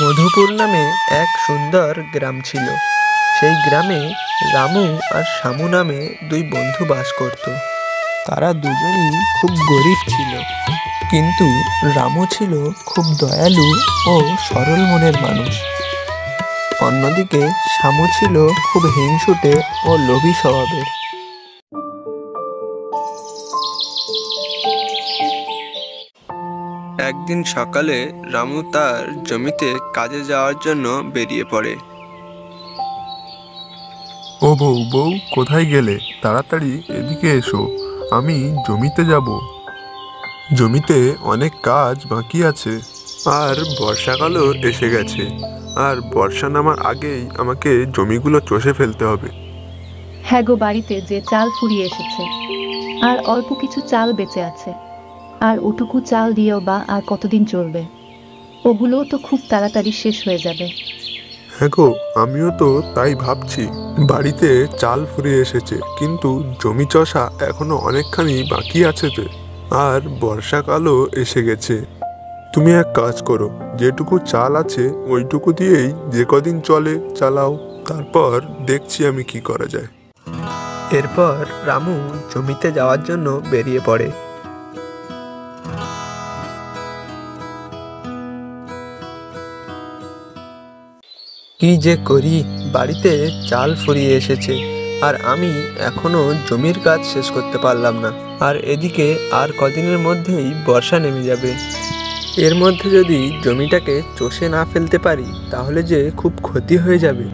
মধুপুর নামে এক সুন্দর গ্রাম ছিল। সেই গ্রামে রামু আর শামু নামে দুই বন্ধু বাস করত। তারা দুজনই খুব গরিব ছিল, কিন্তু রামু ছিল খুব দয়ালু ও সরল মনের মানুষ। অন্যদিকে শামু ছিল খুব হিংসুটে ও লোভী স্বভাবের। একদিন সকালে রামু তার জমিতে কাজে যাওয়ার জন্য বেরিয়ে পড়ে। ও বউ বউ, কোথায় গেলে? তাড়াতাড়ি এদিকে এসো, আমি জমিতে যাব। জমিতে অনেক কাজ বাকি আছে, আর বর্ষাকালও এসে গেছে, আর বর্ষা নামার আগেই আমাকে জমিগুলো চষে ফেলতে হবে। হ্যাঁ গো, বাড়িতে যে চাল ফুরিয়ে এসেছে, আর অল্প কিছু চাল বেঁচে আছে, আর ওটুকু চাল দিয়েও বা আর কতদিন চলবে? ওগুলোও তো খুব তাড়াতাড়ি শেষ হয়ে যাবে। হ্যাঁ গো, আমিও তো তাই ভাবছি। বাড়িতে চাল ফুরিয়ে এসেছে, কিন্তু জমি চষা এখনো অনেকখানি বাকি আছে যে, আর বর্ষাকালও এসে গেছে। তুমি এক কাজ করো, যেটুকু চাল আছে ওইটুকু দিয়েই যে কদিন চলে চালাও, তারপর দেখছি আমি কি করা যায়। এরপর রামু জমিতে যাওয়ার জন্য বেরিয়ে পড়ে। কি যে করি, বাড়িতে চাল ফুরিয়ে এসেছে, আর আমি এখনো জমির কাজ শেষ করতে পারলাম না। আর এদিকে আর কদিনের মধ্যেই বর্ষা নেমে যাবে। এর মধ্যে যদি জমিটাকে চষে না ফেলতে পারি, তাহলে যে খুব ক্ষতি হয়ে যাবে।